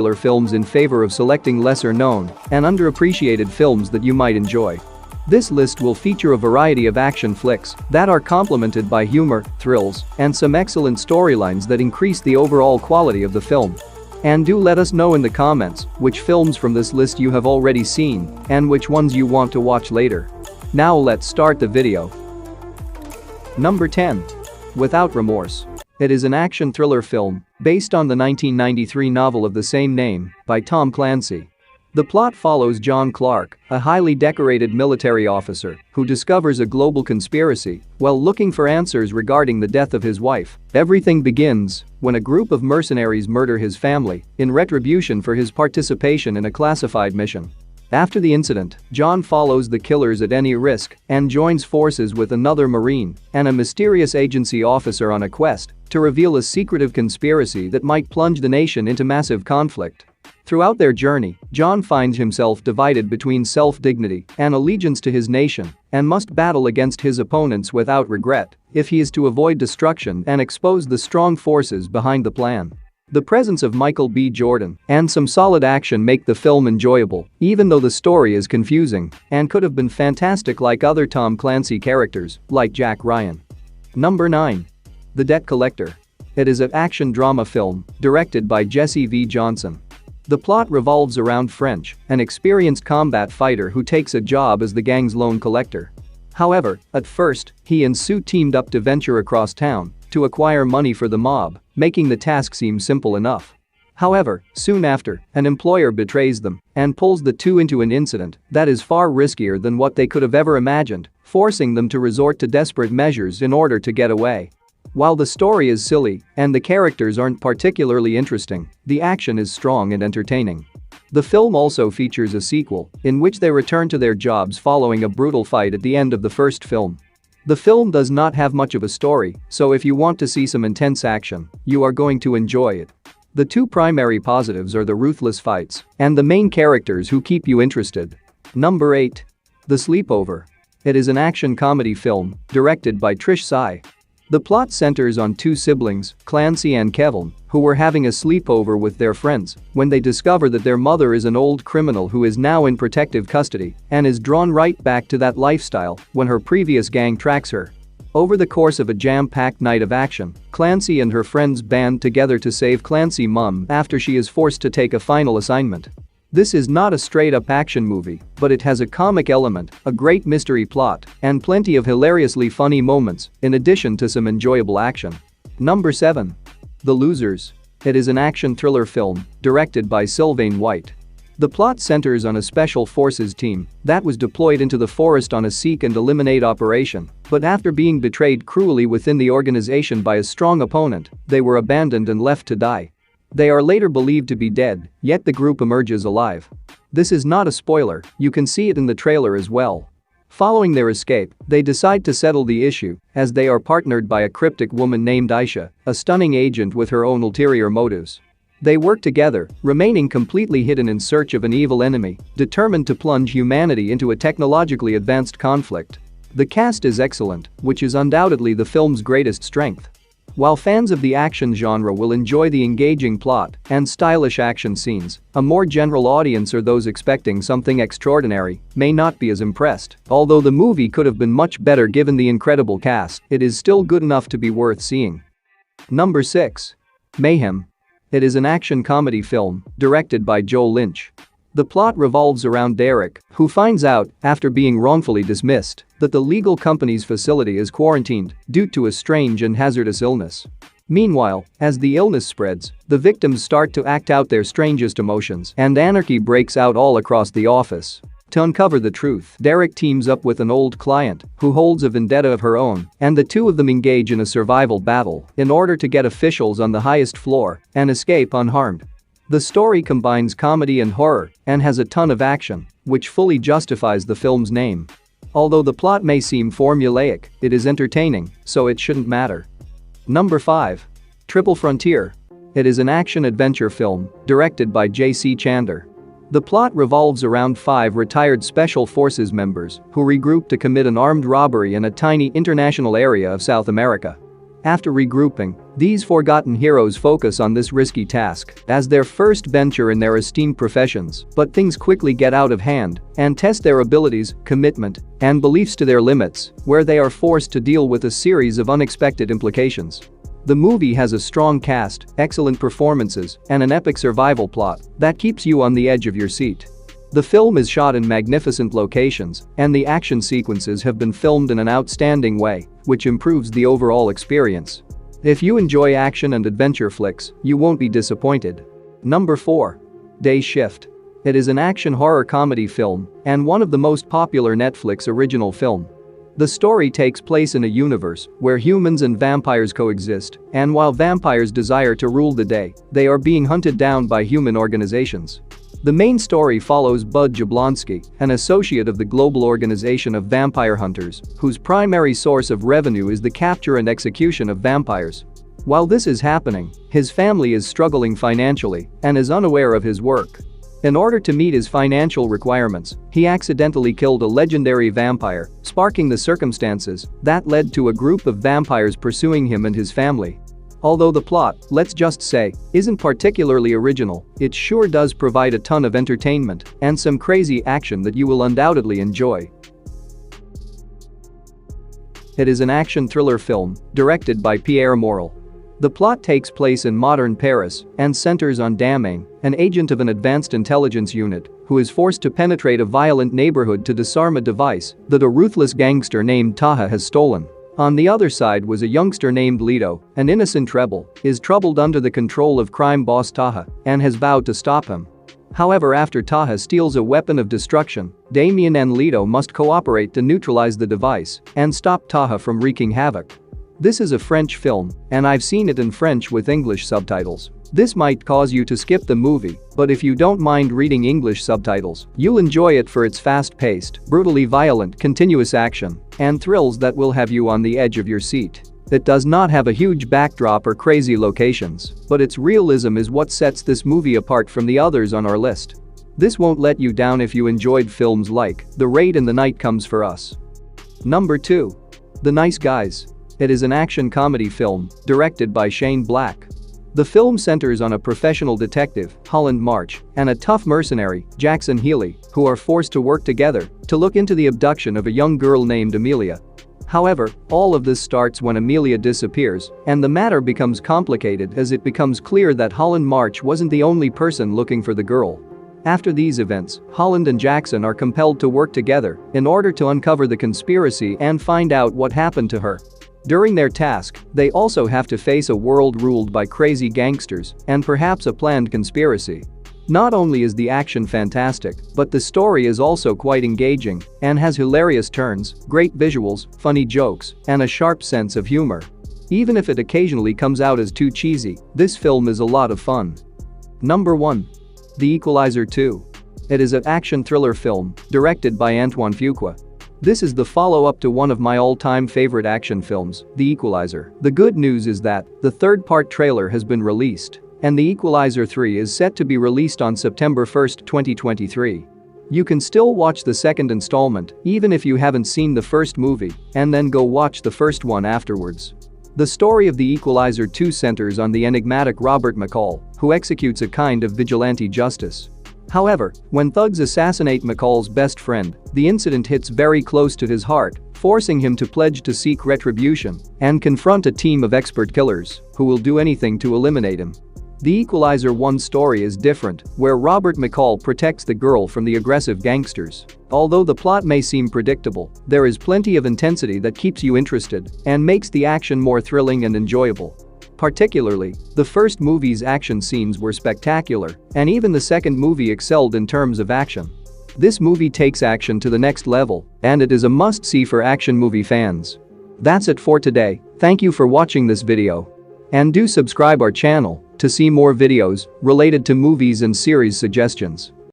films in favor of selecting lesser-known and underappreciated films that you might enjoy. This list will feature a variety of action flicks that are complemented by humor, thrills, and some excellent storylines that increase the overall quality of the film. And do let us know in the comments which films from this list you have already seen and which ones you want to watch later. Now let's start the video. Number 10. Without Remorse. It is an action thriller film based on the 1993 novel of the same name by Tom Clancy. The plot follows John Clark, a highly decorated military officer who discovers a global conspiracy while looking for answers regarding the death of his wife. Everything begins when a group of mercenaries murder his family in retribution for his participation in a classified mission. After the incident, John follows the killers at any risk and joins forces with another Marine and a mysterious agency officer on a quest to reveal a secretive conspiracy that might plunge the nation into massive conflict. Throughout their journey, John finds himself divided between self-dignity and allegiance to his nation and must battle against his opponents without regret if he is to avoid destruction and expose the strong forces behind the plan. The presence of Michael B. Jordan and some solid action make the film enjoyable, even though the story is confusing and could have been fantastic like other Tom Clancy characters, like Jack Ryan. Number 9. The Debt Collector. It is an action drama film directed by Jesse V. Johnson. The plot revolves around French, an experienced combat fighter who takes a job as the gang's loan collector. However, at first, he and Sue teamed up to venture across town to acquire money for the mob, making the task seem simple enough. However, soon after, an employer betrays them and pulls the two into an incident that is far riskier than what they could have ever imagined, forcing them to resort to desperate measures in order to get away. While the story is silly and the characters aren't particularly interesting, the action is strong and entertaining. The film also features a sequel in which they return to their jobs following a brutal fight at the end of the first film. The film does not have much of a story, so if you want to see some intense action, you are going to enjoy it. The two primary positives are the ruthless fights and the main characters who keep you interested. Number 8. The Sleepover. It is an action comedy film directed by Trish Sy. The plot centers on two siblings, Clancy and Kevin, who were having a sleepover with their friends when they discover that their mother is an old criminal who is now in protective custody and is drawn right back to that lifestyle when her previous gang tracks her. Over the course of a jam-packed night of action, Clancy and her friends band together to save Clancy's mom after she is forced to take a final assignment. This is not a straight-up action movie, but it has a comic element, a great mystery plot, and plenty of hilariously funny moments, in addition to some enjoyable action. Number 7. The Losers. It is an action thriller film directed by Sylvain White. The plot centers on a special forces team that was deployed into the forest on a seek and eliminate operation, but after being betrayed cruelly within the organization by a strong opponent, they were abandoned and left to die. They are later believed to be dead, yet the group emerges alive. This is not a spoiler, you can see it in the trailer as well. Following their escape, they decide to settle the issue as they are partnered by a cryptic woman named Aisha, a stunning agent with her own ulterior motives. They work together, remaining completely hidden in search of an evil enemy, determined to plunge humanity into a technologically advanced conflict. The cast is excellent, which is undoubtedly the film's greatest strength. While fans of the action genre will enjoy the engaging plot and stylish action scenes, a more general audience or those expecting something extraordinary may not be as impressed. Although the movie could have been much better given the incredible cast, it is still good enough to be worth seeing. Number 6. Mayhem. It is an action comedy film directed by Joel Lynch. The plot revolves around Derek, who finds out, after being wrongfully dismissed, that the legal company's facility is quarantined due to a strange and hazardous illness. Meanwhile, as the illness spreads, the victims start to act out their strangest emotions and anarchy breaks out all across the office. To uncover the truth, Derek teams up with an old client who holds a vendetta of her own, and the two of them engage in a survival battle in order to get officials on the highest floor and escape unharmed. The story combines comedy and horror and has a ton of action, which fully justifies the film's name. Although the plot may seem formulaic, it is entertaining, so it shouldn't matter. Number 5. Triple Frontier. It is an action-adventure film directed by J.C. Chandler. The plot revolves around 5 retired Special Forces members who regroup to commit an armed robbery in a tiny international area of South America. After regrouping, these forgotten heroes focus on this risky task as their first venture in their esteemed professions, but things quickly get out of hand and test their abilities, commitment, and beliefs to their limits, where they are forced to deal with a series of unexpected implications. The movie has a strong cast, excellent performances, and an epic survival plot that keeps you on the edge of your seat. The film is shot in magnificent locations, and the action sequences have been filmed in an outstanding way, which improves the overall experience. If you enjoy action and adventure flicks, you won't be disappointed. Number 4. Day Shift. It is an action horror comedy film and one of the most popular Netflix original film. The story takes place in a universe where humans and vampires coexist, and while vampires desire to rule the day, they are being hunted down by human organizations. The main story follows Bud Jablonski, an associate of the Global Organization of Vampire Hunters, whose primary source of revenue is the capture and execution of vampires. While this is happening, his family is struggling financially and is unaware of his work. In order to meet his financial requirements, he accidentally killed a legendary vampire, sparking the circumstances that led to a group of vampires pursuing him and his family. Although the plot, let's just say, isn't particularly original, it sure does provide a ton of entertainment and some crazy action that you will undoubtedly enjoy. It is an action thriller film directed by Pierre Morel. The plot takes place in modern Paris and centers on Damien, an agent of an advanced intelligence unit who is forced to penetrate a violent neighborhood to disarm a device that a ruthless gangster named Taha has stolen. On the other side was a youngster named Lito, an innocent rebel, is troubled under the control of crime boss Taha and has vowed to stop him. However, after Taha steals a weapon of destruction, Damien and Lito must cooperate to neutralize the device and stop Taha from wreaking havoc. This is a French film, and I've seen it in French with English subtitles. This might cause you to skip the movie, but if you don't mind reading English subtitles, you'll enjoy it for its fast-paced, brutally violent, continuous action and thrills that will have you on the edge of your seat. It does not have a huge backdrop or crazy locations, but its realism is what sets this movie apart from the others on our list. This won't let you down if you enjoyed films like The Raid and The Night Comes for Us. Number 2. The Nice Guys. It is an action comedy film directed by Shane Black. The film centers on a professional detective, Holland March, and a tough mercenary, Jackson Healy, who are forced to work together to look into the abduction of a young girl named Amelia. However, all of this starts when Amelia disappears, and the matter becomes complicated as it becomes clear that Holland March wasn't the only person looking for the girl. After these events, Holland and Jackson are compelled to work together in order to uncover the conspiracy and find out what happened to her. During their task, they also have to face a world ruled by crazy gangsters and perhaps a planned conspiracy. Not only is the action fantastic, but the story is also quite engaging and has hilarious turns, great visuals, funny jokes, and a sharp sense of humor. Even if it occasionally comes out as too cheesy, this film is a lot of fun. Number 1. The Equalizer 2. It is an action thriller film directed by Antoine Fuqua. This is the follow-up to one of my all-time favorite action films, The Equalizer. The good news is that the third-part trailer has been released, and The Equalizer 3 is set to be released on September 1, 2023. You can still watch the second installment, even if you haven't seen the first movie, and then go watch the first one afterwards. The story of The Equalizer 2 centers on the enigmatic Robert McCall, who executes a kind of vigilante justice. However, when thugs assassinate McCall's best friend, the incident hits very close to his heart, forcing him to pledge to seek retribution and confront a team of expert killers who will do anything to eliminate him. The Equalizer 1 story is different, where Robert McCall protects the girl from the aggressive gangsters. Although the plot may seem predictable, there is plenty of intensity that keeps you interested and makes the action more thrilling and enjoyable. Particularly, the first movie's action scenes were spectacular, and even the second movie excelled in terms of action. This movie takes action to the next level, and it is a must-see for action movie fans. That's it for today. Thank you for watching this video. And do subscribe our channel to see more videos related to movies and series suggestions.